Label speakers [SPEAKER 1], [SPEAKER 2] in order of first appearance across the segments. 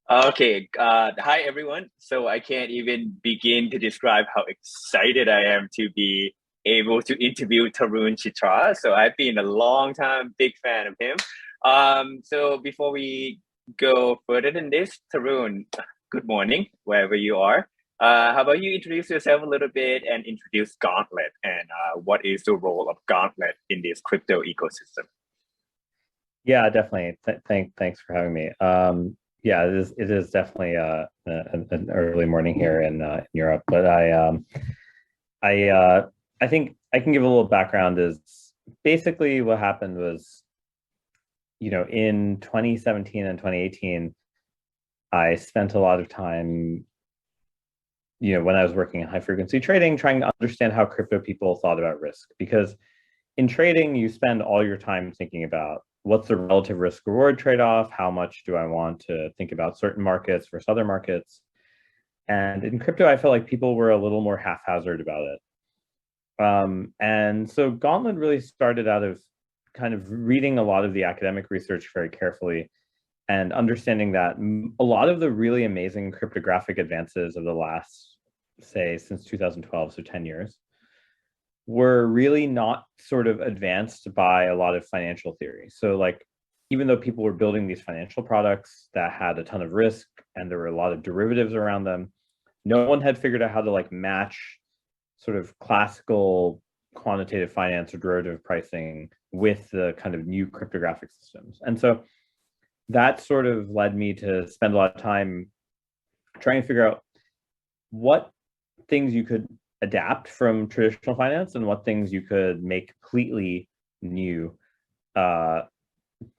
[SPEAKER 1] Okay, hi everyone. So I can't even begin to describe how excited I am to be able to interview Tarun Chitra. So I've been a long time big fan of him. So before we go further than this, Tarun, good morning, wherever you are. How about you introduce yourself a little bit and introduce Gauntlet and what is the role of Gauntlet in this crypto ecosystem?
[SPEAKER 2] Yeah, definitely. Thanks for having me. Yeah, it is definitely an early morning here in Europe, but I I think I can give a little background. Is basically what happened was, in 2017 and 2018, I spent a lot of time, when I was working in high frequency trading, trying to understand how crypto people thought about risk. Because in trading, you spend all your time thinking about what's the relative risk reward trade off? How much do I want to think about certain markets versus other markets? And in crypto, I felt like people were a little more haphazard about it. And so Gauntlet really started out of kind of reading a lot of the academic research very carefully and understanding that a lot of the really amazing cryptographic advances of the last, say, since 2012, so 10 years, were really not sort of advanced by a lot of financial theory. So like, even though people were building these financial products that had a ton of risk and there were a lot of derivatives around them, no one had figured out how to like match sort of classical quantitative finance or derivative pricing with the kind of new cryptographic systems. And so that sort of led me to spend a lot of time trying to figure out what things you could adapt from traditional finance and what things you could make completely new, uh,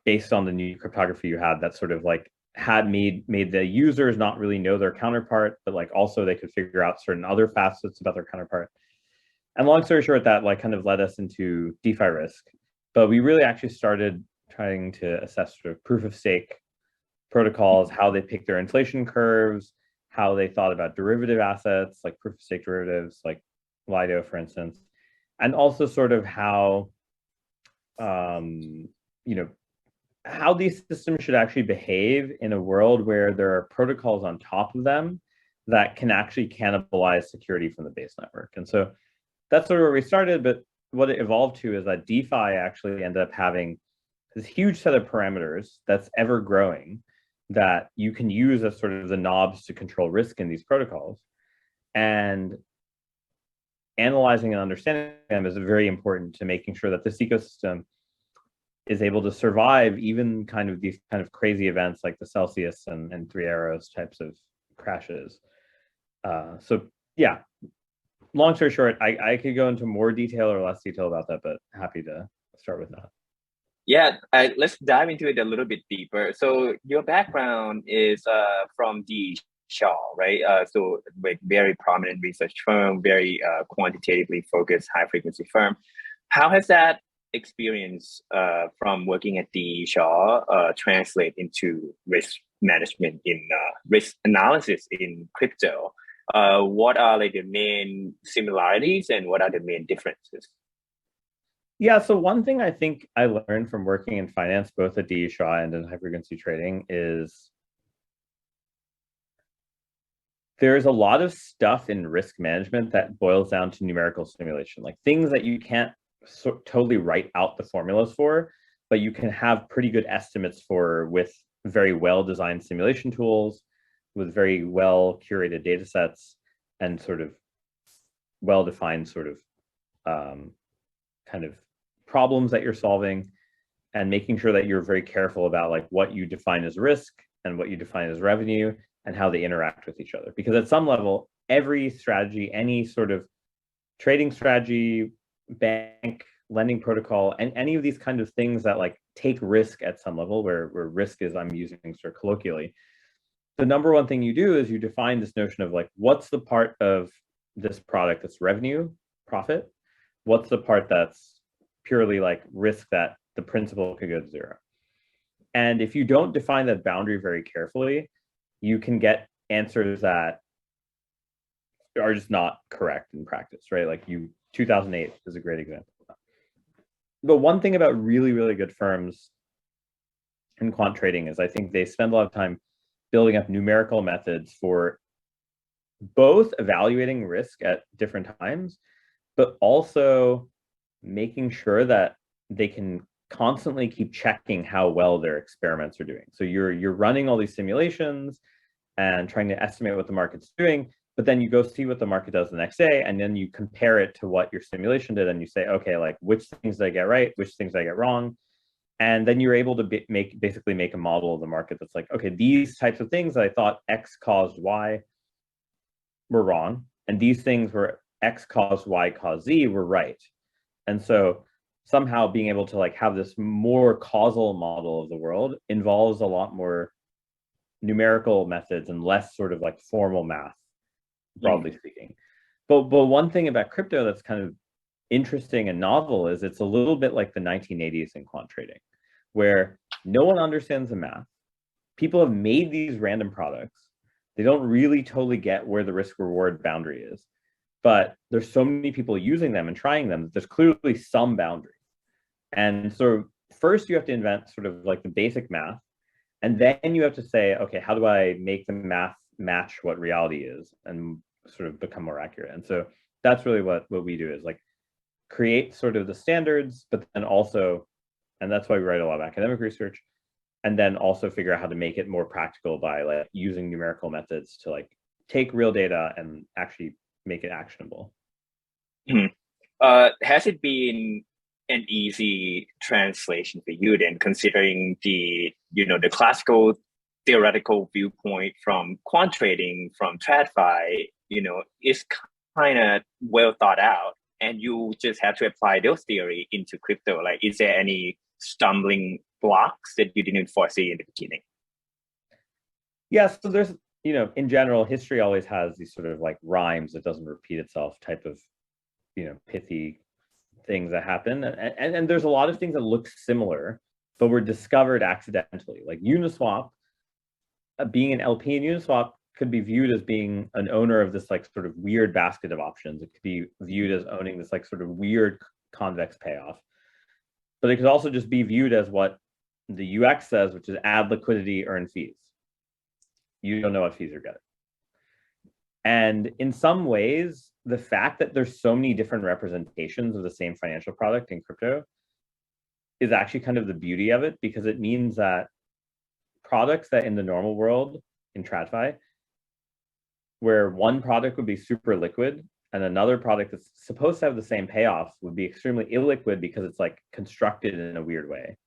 [SPEAKER 2] based on the new cryptography you had that sort of like had made the users not really know their counterpart, but like also they could figure out certain other facets about their counterpart. And long story short, that like kind of led us into DeFi risk. But we really actually started trying to assess sort of proof of stake protocols, how they pick their inflation curves, how they thought about derivative assets, like proof of stake derivatives, like Lido, for instance, and also sort of how, um, you know, how these systems should actually behave in a world where there are protocols on top of them that can actually cannibalize security from the base network. And so that's sort of where we started. But what it evolved to is that DeFi actually ended up having this huge set of parameters that's ever growing that you can use as sort of the knobs to control risk in these protocols. And analyzing and understanding them is very important to making sure that this ecosystem is able to survive even kind of these kind of crazy events like the Celsius and Three Arrows types of crashes. So yeah, long story short, I could go into more detail or less detail about that, but happy to start with that.
[SPEAKER 1] Yeah, let's dive into it a little bit deeper. So your background is from the Shaw, right? So like very prominent research firm, very quantitatively focused, high frequency firm. How has that experience from working at the Shaw translate into risk management in risk analysis in crypto? What are like the main similarities and what are the main differences?
[SPEAKER 2] Yeah, so one thing I think I learned from working in finance, both at DE Shaw and in high frequency trading, is there's a lot of stuff in risk management that boils down to numerical simulation, like things that you can't totally write out the formulas for, but you can have pretty good estimates for with very well designed simulation tools, with very well curated data sets, and sort of well defined sort of, kind of problems that you're solving, and making sure that you're very careful about like what you define as risk and what you define as revenue and how they interact with each other. Because at some level, every strategy, any sort of trading strategy, bank, lending protocol, and any of these kind of things that like take risk at some level, where risk is, I'm using sort of colloquially, the number one thing you do is you define this notion of like, what's the part of this product that's revenue, profit? What's the part that's purely like risk that the principal could go to zero? And if you don't define that boundary very carefully, you can get answers that are just not correct in practice, right? Like 2008 is a great example of that. The one thing about really, really good firms in quant trading is I think they spend a lot of time building up numerical methods for both evaluating risk at different times, but also making sure that they can constantly keep checking how well their experiments are doing. So you're running all these simulations and trying to estimate what the market's doing, but then you go see what the market does the next day, and then you compare it to what your simulation did, and you say, okay, like which things did I get right, which things did I get wrong, and then you're able to basically make a model of the market that's like, okay, these types of things that I thought X caused Y were wrong, and these things were X caused Y caused Z were right. And so somehow being able to like have this more causal model of the world involves a lot more numerical methods and less sort of like formal math, broadly speaking. But one thing about crypto that's kind of interesting and novel is it's a little bit like the 1980s in quant trading, where no one understands the math. People have made these random products. They don't really totally get where the risk reward boundary is, but there's so many people using them and trying them that there's clearly some boundary. And so first you have to invent sort of like the basic math, and then you have to say, okay, how do I make the math match what reality is and sort of become more accurate? And so that's really what we do, is like create sort of the standards, but then also, and that's why we write a lot of academic research, and then also figure out how to make it more practical by like using numerical methods to like take real data and actually make it actionable.
[SPEAKER 1] Has it been an easy translation for you then, considering the classical theoretical viewpoint from quant trading, from TradFi, is kind of well thought out, and you just have to apply those theory into crypto? Like, is there any stumbling blocks that you didn't foresee in the beginning?
[SPEAKER 2] Yeah, so there's, in general, history always has these sort of like rhymes that doesn't repeat itself type of, pithy things that happen. And there's a lot of things that look similar, but were discovered accidentally. Like Uniswap, being an LP in Uniswap could be viewed as being an owner of this like sort of weird basket of options. It could be viewed as owning this like sort of weird convex payoff. But it could also just be viewed as what the UX says, which is add liquidity, earn fees. You don't know what fees you're getting. And in some ways, the fact that there's so many different representations of the same financial product in crypto is actually kind of the beauty of it, because it means that products that in the normal world, in TradFi, where one product would be super liquid and another product that's supposed to have the same payoff would be extremely illiquid because it's like constructed in a weird way,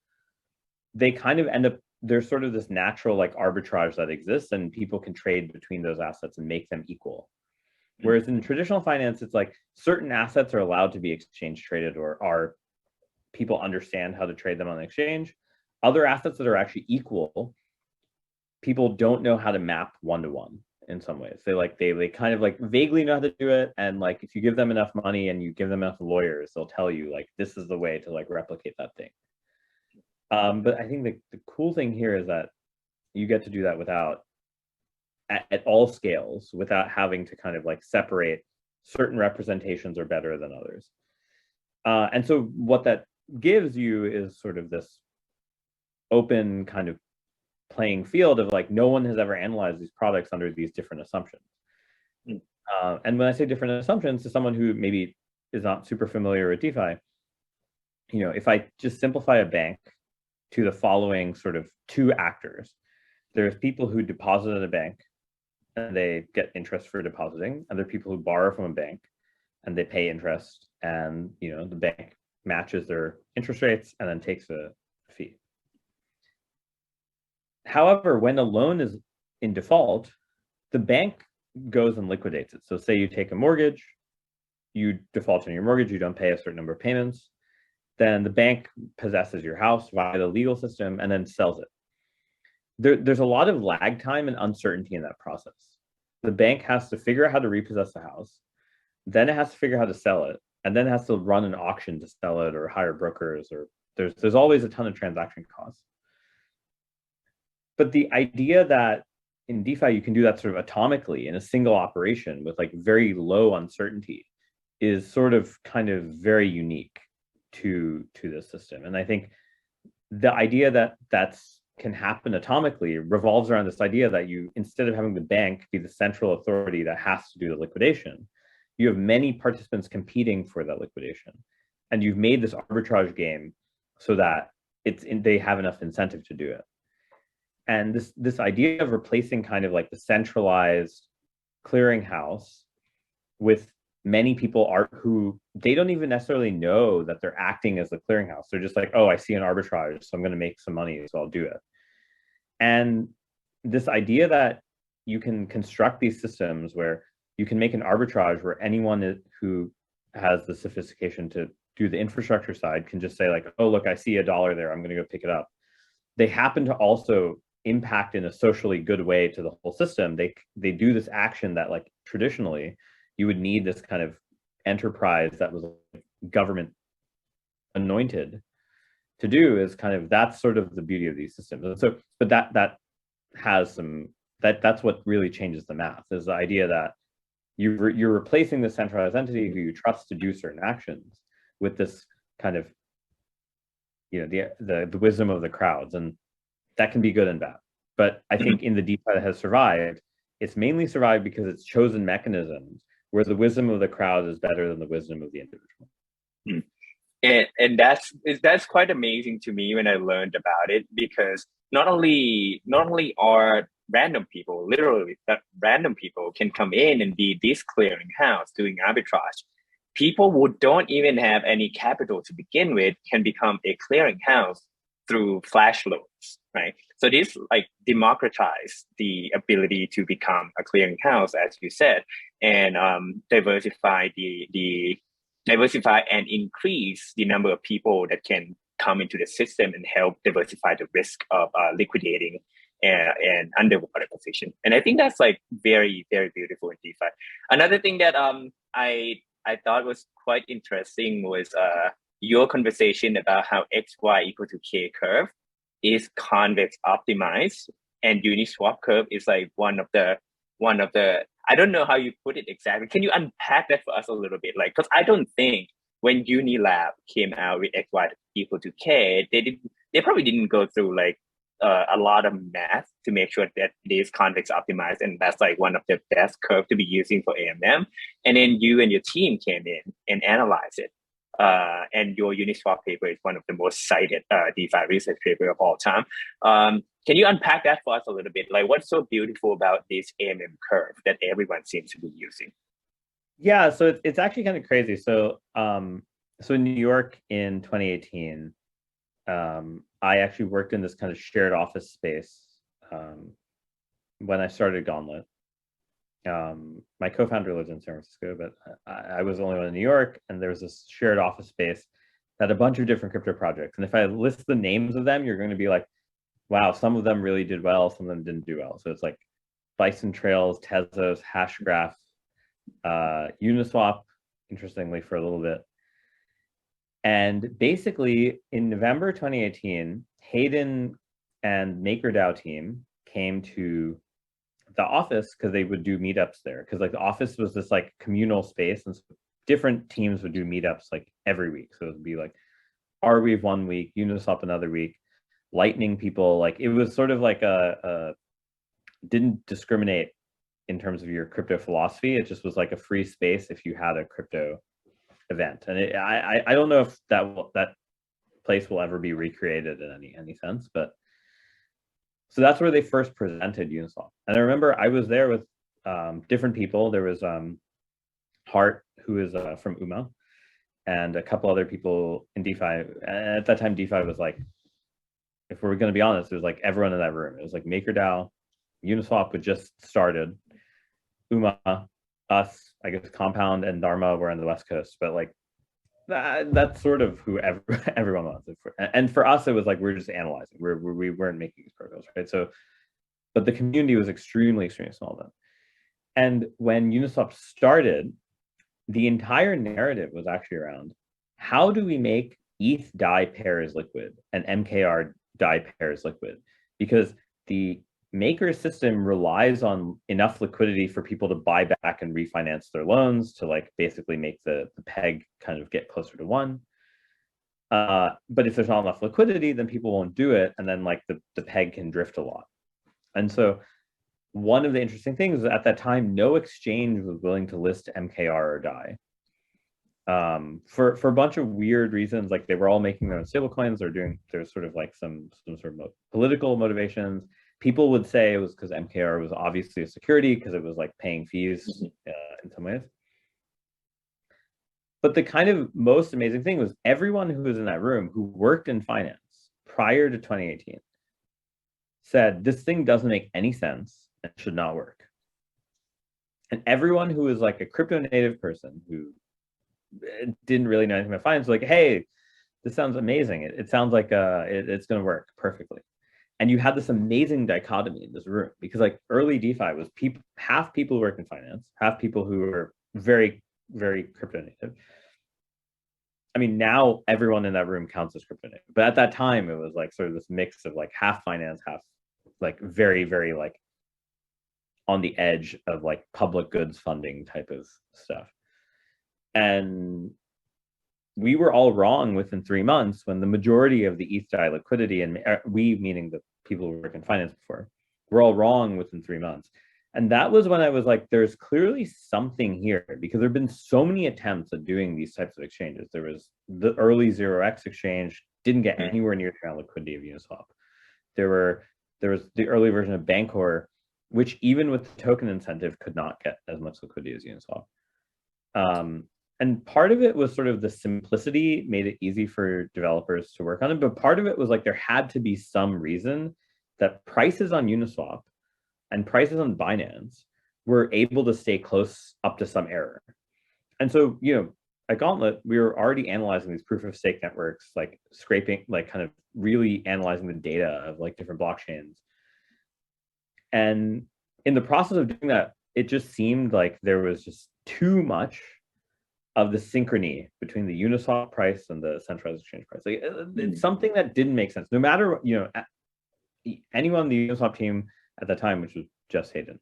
[SPEAKER 2] they kind of end up, there's sort of this natural like arbitrage that exists, and people can trade between those assets and make them equal. Whereas in traditional finance, it's like certain assets are allowed to be exchange traded, or people understand how to trade them on the exchange. Other assets that are actually equal, people don't know how to map one-to-one in some ways. They kind of like vaguely know how to do it. And like, if you give them enough money and you give them enough lawyers, they'll tell you like, this is the way to like replicate that thing. But I think the cool thing here is that you get to do that without, at all scales, without having to kind of like separate certain representations are better than others. And so what that gives you is sort of this open kind of playing field of like, no one has ever analyzed these products under these different assumptions. And when I say different assumptions, to someone who maybe is not super familiar with DeFi, if I just simplify a bank to the following sort of two actors, there's people who deposit at a bank and they get interest for depositing, and there are people who borrow from a bank and they pay interest, and the bank matches their interest rates and then takes a fee. However, when a loan is in default, the bank goes and liquidates it. So say you take a mortgage, you default on your mortgage, you don't pay a certain number of payments, then the bank possesses your house via the legal system and then sells it. There's a lot of lag time and uncertainty in that process. The bank has to figure out how to repossess the house, then it has to figure out how to sell it, and then it has to run an auction to sell it or hire brokers, or there's always a ton of transaction costs. But the idea that in DeFi you can do that sort of atomically in a single operation with like very low uncertainty is sort of kind of very unique to this system. And I think the idea that that's can happen atomically revolves around this idea that you, instead of having the bank be the central authority that has to do the liquidation, you have many participants competing for that liquidation. And you've made this arbitrage game so that they have enough incentive to do it. And this idea of replacing kind of like the centralized clearinghouse with many people who they don't even necessarily know that they're acting as the clearinghouse. They're just like, oh, I see an arbitrage, so I'm going to make some money, so I'll do it. And this idea that you can construct these systems where you can make an arbitrage where anyone who has the sophistication to do the infrastructure side can just say like, oh, look, I see $1 there, I'm going to go pick it up. They happen to also impact in a socially good way to the whole system. They do this action that like traditionally you would need this kind of enterprise that was government anointed to do. Is kind of, that's sort of the beauty of these systems. And so, but that has some, that's what really changes the math, is the idea that you're replacing the centralized entity who you trust to do certain actions with this kind of, you know, the wisdom of the crowds. And that can be good and bad. But I think in the DeFi that has survived, it's mainly survived because it's chosen mechanisms where the wisdom of the crowd is better than the wisdom of the individual.
[SPEAKER 1] And that's quite amazing to me when I learned about it, because not only are random people, literally that random people can come in and be this clearinghouse doing arbitrage. People who don't even have any capital to begin with can become a clearinghouse through flash loans, right? So this like democratize the ability to become a clearinghouse, as you said, and diversify and increase the number of people that can come into the system and help diversify the risk of liquidating and underwater position. And I think that's like very, very beautiful in DeFi. Another thing that I thought was quite interesting was your conversation about how XY equal to K curve is convex optimized, and Uniswap curve is like one of the I don't know how you put it exactly. Can you unpack that for us a little bit? Like, because I don't think when Unilab came out with XY equal to K, they probably didn't go through like a lot of math to make sure that it is convex optimized, and that's like one of the best curve to be using for AMM. And then you and your team came in and analyzed it. And your Uniswap paper is one of the most cited DeFi research paper of all time. Can you unpack that for us a little bit? Like, what's so beautiful about this AMM curve that everyone seems to be using?
[SPEAKER 2] Yeah, so it's actually kind of crazy. So so in New York in 2018, I actually worked in this kind of shared office space when I started Gauntlet. My co-founder lives in San Francisco, but I was the only one in New York, and there was this shared office space that had a bunch of different crypto projects. And if I list the names of them, you're going to be like, wow, some of them really did well, some of them didn't do well. So it's like Bison Trails, Tezos, Hashgraph, Uniswap, interestingly, for a little bit. And basically, in November 2018, Hayden and MakerDAO team came to the office because they would do meetups there. Because like the office was this like communal space, and so different teams would do meetups like every week. So it would be like Arweave one week, Uniswap another week, Lightning people. Like it was sort of like didn't discriminate in terms of your crypto philosophy. It just was like a free space if you had a crypto event. And I don't know if that place will ever be recreated in any sense, but so that's where they first presented Uniswap. And I remember I was there with different people. There was Hart, who is from UMA, and a couple other people in DeFi. And at that time, DeFi was like, if we're going to be honest, it was like everyone in that room. It was like MakerDAO, Uniswap had just started, UMA, us, I guess Compound and Dharma were on the West Coast, but like that's sort of who everyone was. And for us, it was like we're just analyzing. We weren't making these protocols, right? So, but the community was extremely small then. And when Uniswap started, the entire narrative was actually around how do we make ETH DAI pairs liquid and MKR DAI pairs liquid? Because the Maker system relies on enough liquidity for people to buy back and refinance their loans to like basically make the peg kind of get closer to 1. But if there's not enough liquidity, then people won't do it, and then like the peg can drift a lot. And so one of the interesting things is at that time, no exchange was willing to list MKR or DAI. For a bunch of weird reasons, like they were all making their own stablecoins. There's sort of like some sort of political motivations. People would say it was because MKR was obviously a security because it was like paying fees in some ways. But the kind of most amazing thing was everyone who was in that room who worked in finance prior to 2018 said this thing doesn't make any sense and should not work. And everyone who was like a crypto native person who didn't really know anything about finance was like, hey, this sounds amazing. It sounds like it's going to work perfectly. And you had this amazing dichotomy in this room because like early DeFi was half people who work in finance, half people who were very, very crypto native. I mean, now everyone in that room counts as crypto native, but at that time it was like sort of this mix of like half finance, half like very, very like on the edge of like public goods funding type of stuff. And we were all wrong within 3 months when the majority of the ETH DAI liquidity, and we meaning the people who work in finance before, were all wrong within 3 months. And that was when I was like, there's clearly something here because there have been so many attempts at doing these types of exchanges. There was the early 0x exchange, didn't get anywhere near the amount of liquidity of Uniswap. There was the early version of Bancor, which even with the token incentive could not get as much liquidity as Uniswap. And part of it was sort of the simplicity made it easy for developers to work on it. But part of it was like there had to be some reason that prices on Uniswap and prices on Binance were able to stay close up to some error. And so, you know, at Gauntlet, we were already analyzing these proof of stake networks, like scraping, like kind of really analyzing the data of like different blockchains. And in the process of doing that, it just seemed like there was just too much of the synchrony between the Uniswap price and the centralized exchange price. Like, it's something that didn't make sense. No matter, you know, anyone on the Uniswap team at the time, which was just Hayden,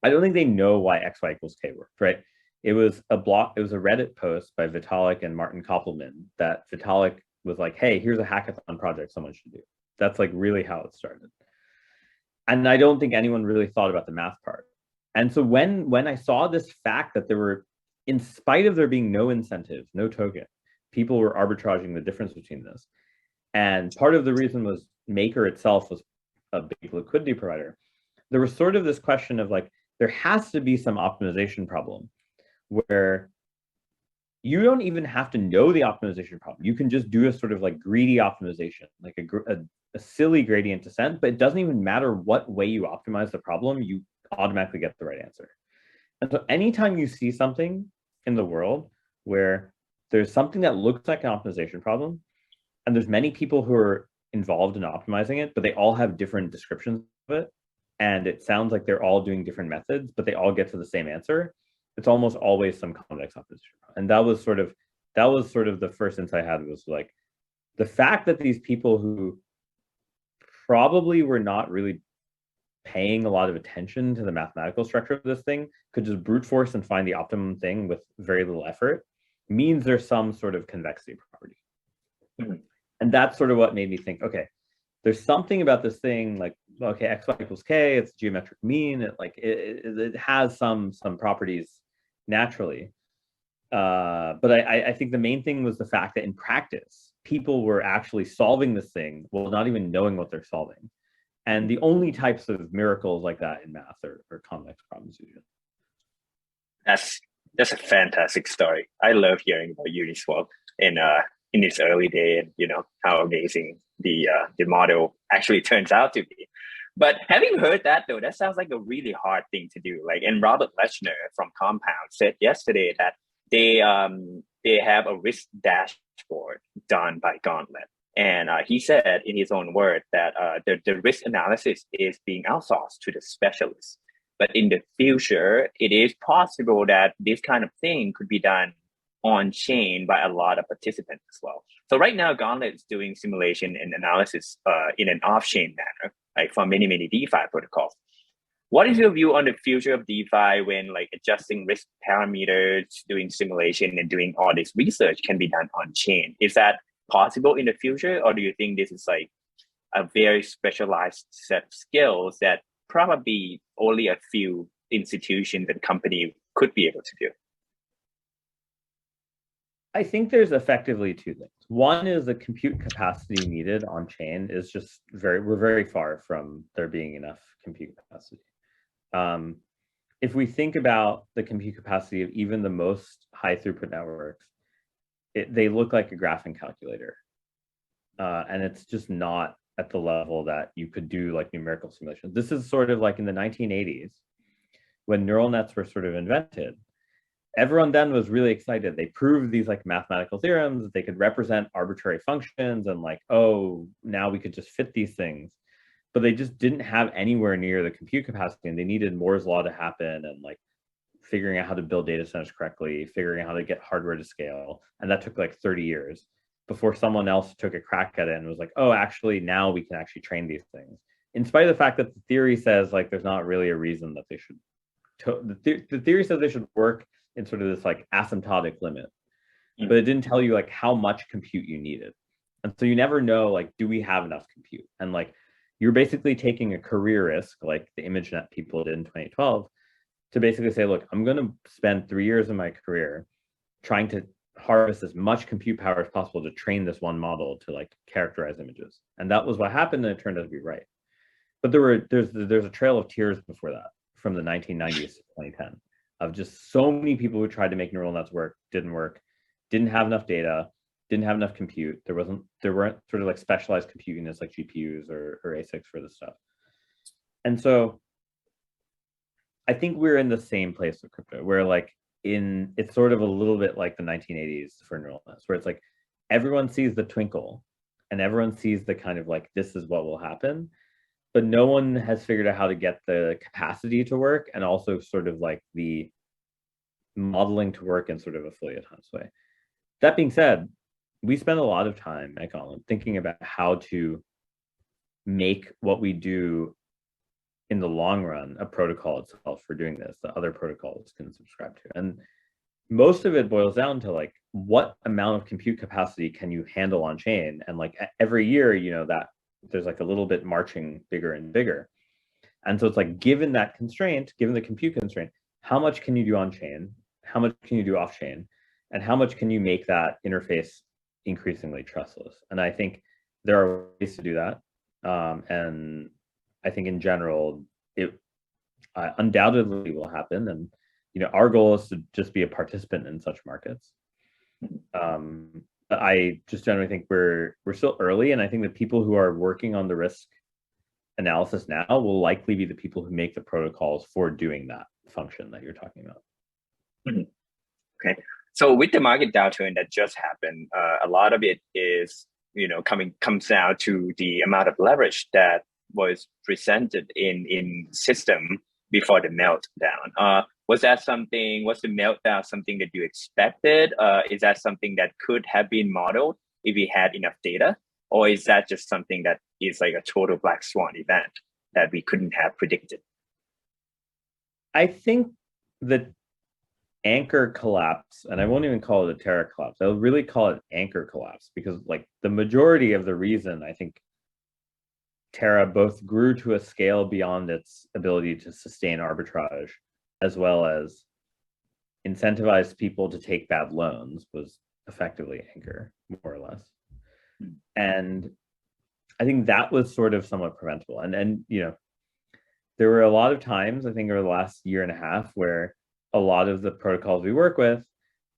[SPEAKER 2] I don't think they know why XY equals K worked, right? It was a Reddit post by Vitalik and Martin Koppelman that Vitalik was like, hey, here's a hackathon project someone should do. That's like really how it started. And I don't think anyone really thought about the math part. And so when I saw this fact that there were, in spite of there being no incentive, no token, people were arbitraging the difference between this. And part of the reason was Maker itself was a big liquidity provider. There was sort of this question of like, there has to be some optimization problem where you don't even have to know the optimization problem. You can just do a sort of like greedy optimization, like a silly gradient descent, but it doesn't even matter what way you optimize the problem, you automatically get the right answer. And so anytime you see something in the world where there's something that looks like an optimization problem, and there's many people who are involved in optimizing it, but they all have different descriptions of it, and it sounds like they're all doing different methods, but they all get to the same answer, it's almost always some convex optimization. And that was sort of the first insight I had, was like the fact that these people who probably were not really paying a lot of attention to the mathematical structure of this thing could just brute force and find the optimum thing with very little effort means there's some sort of convexity property. And that's sort of what made me think, okay, there's something about this thing, like, okay, XY equals K, it's geometric mean, it has some properties naturally. But I think the main thing was the fact that in practice, people were actually solving this thing while not even knowing what they're solving. And the only types of miracles like that in math are convex problems usually.
[SPEAKER 1] That's a fantastic story. I love hearing about Uniswap in its early day, and you know how amazing the model actually turns out to be. But having heard that though, that sounds like a really hard thing to do. Like, and Robert Leshner from Compound said yesterday that they have a risk dashboard done by Gauntlet. And he said in his own word that the risk analysis is being outsourced to the specialists. But in the future, it is possible that this kind of thing could be done on chain by a lot of participants as well. So right now, Gauntlet is doing simulation and analysis in an off-chain manner, like for many DeFi protocols. What is your view on the future of DeFi when like adjusting risk parameters, doing simulation, and doing all this research can be done on chain? Is that possible in the future, or do you think this is like a very specialized set of skills that probably only a few institutions and companies could be able to do?
[SPEAKER 2] I think there's effectively two things. One is the compute capacity needed on chain is just we're very far from there being enough compute capacity. If we think about the compute capacity of even the most high throughput networks, they look like a graphing calculator. And it's just not at the level that you could do like numerical simulations. This is sort of like in the 1980s when neural nets were sort of invented. Everyone then was really excited. They proved these like mathematical theorems that they could represent arbitrary functions and like, oh, now we could just fit these things. But they just didn't have anywhere near the compute capacity, and they needed Moore's law to happen and like figuring out how to build data centers correctly, figuring out how to get hardware to scale. And that took like 30 years before someone else took a crack at it and was like, oh, actually, now we can actually train these things. In spite of the fact that the theory says like there's not really a reason that they should, the theory says they should work in sort of this like asymptotic limit, but it didn't tell you like how much compute you needed. And so you never know, like, do we have enough compute? And like, you're basically taking a career risk, like the ImageNet people did in 2012, to basically say, look, I'm going to spend 3 years of my career trying to harvest as much compute power as possible to train this one model to like characterize images. And that was what happened, and it turned out to be right. But there's a trail of tears before that, from the 1990s to 2010, of just so many people who tried to make neural nets work, didn't have enough data, didn't have enough compute. There weren't sort of like specialized compute units like GPUs or ASICs for this stuff. And so I think we're in the same place with crypto, where like it's sort of a little bit like the 1980s for neural nets, where it's like everyone sees the twinkle and everyone sees the kind of like, this is what will happen, but no one has figured out how to get the capacity to work and also sort of like the modeling to work in sort of a fully autonomous way. That being said, we spend a lot of time at Gauntlet thinking about how to make what we do in the long run a protocol itself for doing this that other protocols can subscribe to. And most of it boils down to like, what amount of compute capacity can you handle on chain? And like every year, you know, that there's like a little bit marching bigger and bigger. And so it's like, given that constraint, given the compute constraint, how much can you do on chain? How much can you do off chain? And how much can you make that interface increasingly trustless? And I think there are ways to do that. And I think in general, it undoubtedly will happen. And, you know, our goal is to just be a participant in such markets. But I just generally think we're still early, and I think the people who are working on the risk analysis now will likely be the people who make the protocols for doing that function that you're talking about.
[SPEAKER 1] Okay, so with the market downturn that just happened, a lot of it is, you know, comes down to the amount of leverage that was presented in system before the meltdown. Was the meltdown something that you expected? Is that something that could have been modeled if we had enough data? Or is that just something that is like a total black swan event that we couldn't have predicted?
[SPEAKER 2] I think the anchor collapse, and I won't even call it a Terra collapse, I'll really call it anchor collapse, because like the majority of the reason I think Terra both grew to a scale beyond its ability to sustain arbitrage, as well as incentivize people to take bad loans, was effectively Anchor, more or less. And I think that was sort of somewhat preventable. And you know, there were a lot of times, I think over the last year and a half, where a lot of the protocols we work with,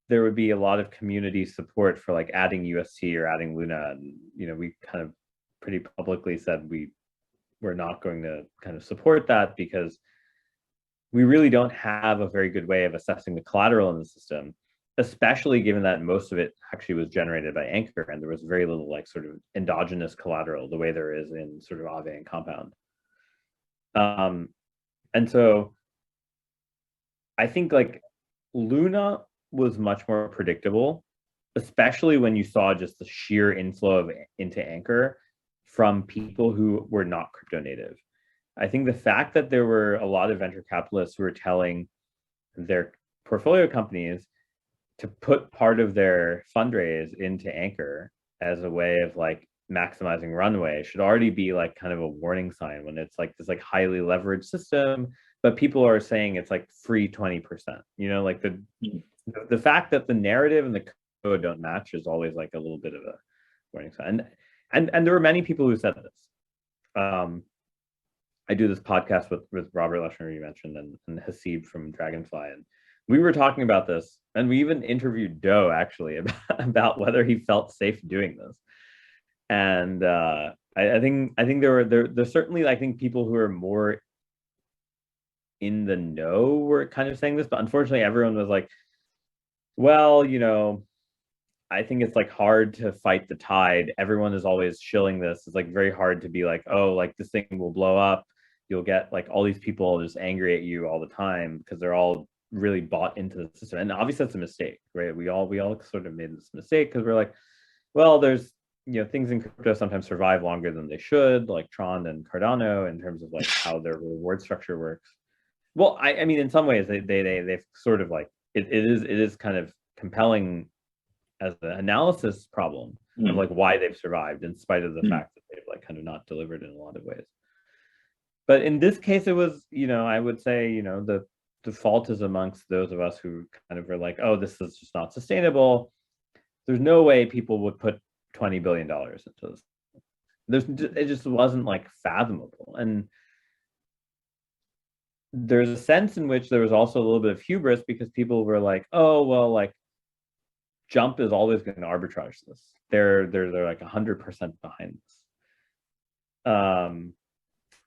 [SPEAKER 2] there would be a lot of community support for like adding UST or adding Luna. And, you know, we kind of pretty publicly said we're not going to kind of support that, because we really don't have a very good way of assessing the collateral in the system, especially given that most of it actually was generated by Anchor, and there was very little like sort of endogenous collateral the way there is in sort of Aave and Compound. And so I think like Luna was much more predictable, especially when you saw just the sheer inflow into Anchor from people who were not crypto native. I think the fact that there were a lot of venture capitalists who were telling their portfolio companies to put part of their fundraise into Anchor as a way of like maximizing runway should already be like kind of a warning sign when it's like this like highly leveraged system, but people are saying it's like free 20%. You know, like the fact that the narrative and the code don't match is always like a little bit of a warning sign. And there were many people who said this. I do this podcast with Robert Leshner, you mentioned, and Hasib from Dragonfly, and we were talking about this, and we even interviewed Doe actually about whether he felt safe doing this. And I think there's certainly, I think, people who are more in the know were kind of saying this, but unfortunately everyone was like, well, you know, I think it's like hard to fight the tide. Everyone is always shilling this. It's like very hard to be like, oh, like this thing will blow up. You'll get like all these people just angry at you all the time because they're all really bought into the system. And obviously that's a mistake, right? We all sort of made this mistake because we're like, well, there's, you know, things in crypto sometimes survive longer than they should, like Tron and Cardano, in terms of like how their reward structure works. Well, I mean, in some ways they've sort of like it is kind of compelling as an analysis problem of like why they've survived in spite of the fact that they've like kind of not delivered in a lot of ways. But in this case, it was, you know, I would say, you know, the fault is amongst those of us who kind of were like, oh, this is just not sustainable. There's no way people would put $20 billion into this. It just wasn't like fathomable. And there's a sense in which there was also a little bit of hubris because people were like, oh, well, like Jump is always going to arbitrage this. They're like 100% behind this.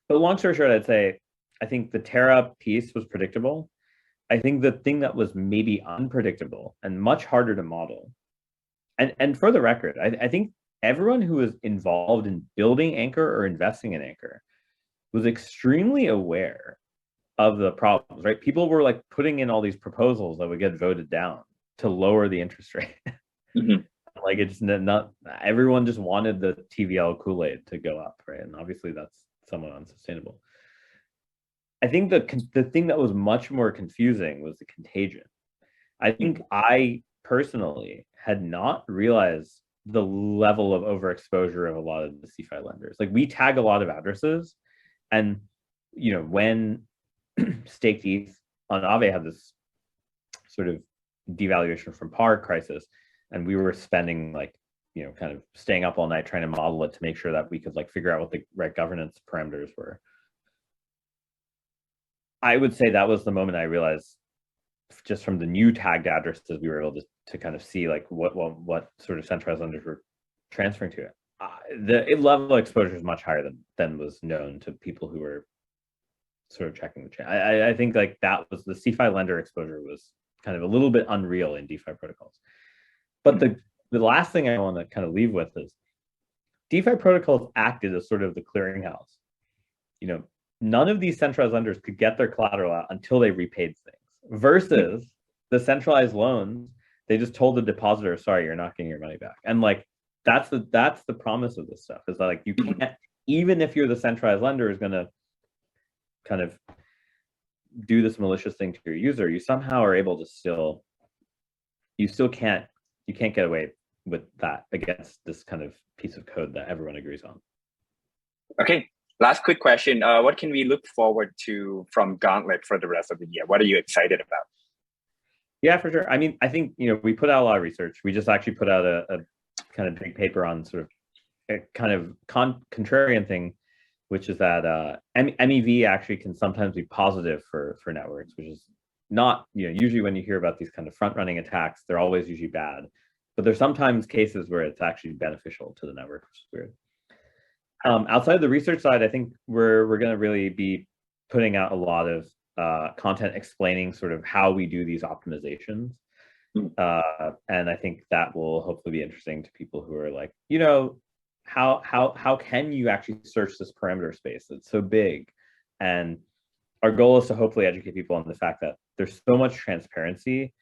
[SPEAKER 2] But long story short, I'd say I think the Terra piece was predictable. I think the thing that was maybe unpredictable and much harder to model, and for the record, I think everyone who was involved in building Anchor or investing in Anchor was extremely aware of the problems, right? People were like putting in all these proposals that would get voted down to lower the interest rate. Like it's not everyone just wanted the TVL Kool-Aid to go up, right? And obviously that's somewhat unsustainable. I think the thing that was much more confusing was the contagion. I think I personally had not realized the level of overexposure of a lot of the CeFi lenders. Like we tag a lot of addresses, and you know, when staked ETH on Aave had this sort of devaluation from par crisis, and we were spending like, you know, kind of staying up all night trying to model it to make sure that we could like figure out what the right governance parameters were. I would say that was the moment I realized, just from the new tagged addresses, we were able to kind of see like what sort of centralized lenders were transferring to it. The level of exposure is much higher than was known to people who were sort of checking the chain. I think like that was the CeFi lender exposure was kind of a little bit unreal in DeFi protocols. But the last thing I want to kind of leave with is DeFi protocols acted as sort of the clearinghouse. You know, none of these centralized lenders could get their collateral out until they repaid things. Versus the centralized loans, they just told the depositor, "Sorry, you're not getting your money back." And like that's the promise of this stuff, is that like you can't, even if you're the centralized lender is going to kind of do this malicious thing to your user, you somehow are able to you can't get away with that against this kind of piece of code that everyone agrees on.
[SPEAKER 1] Okay, last quick question. What can we look forward to from Gauntlet for the rest of the year? What are you excited about?
[SPEAKER 2] Yeah, for sure. I mean, I think, you know, we put out a lot of research. We just actually put out a kind of big paper on sort of a kind of contrarian thing, which is that MEV actually can sometimes be positive for networks, which is not, you know, usually when you hear about these kind of front running attacks, they're always usually bad, but there's sometimes cases where it's actually beneficial to the network, which is weird. Outside of the research side, I think we're going to really be putting out a lot of content explaining sort of how we do these optimizations. And I think that will hopefully be interesting to people who are like, you know, how can you actually search this parameter space? It's so big. And our goal is to hopefully educate people on the fact that there's so much transparency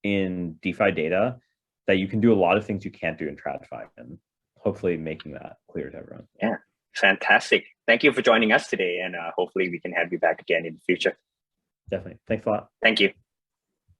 [SPEAKER 2] in DeFi data that you can do a lot of things you can't do in TradFi, and hopefully making that clear to everyone.
[SPEAKER 1] Yeah, fantastic. Thank you for joining us today, and hopefully we can have you back again in the future.
[SPEAKER 2] Definitely. Thanks a lot.
[SPEAKER 1] Thank you.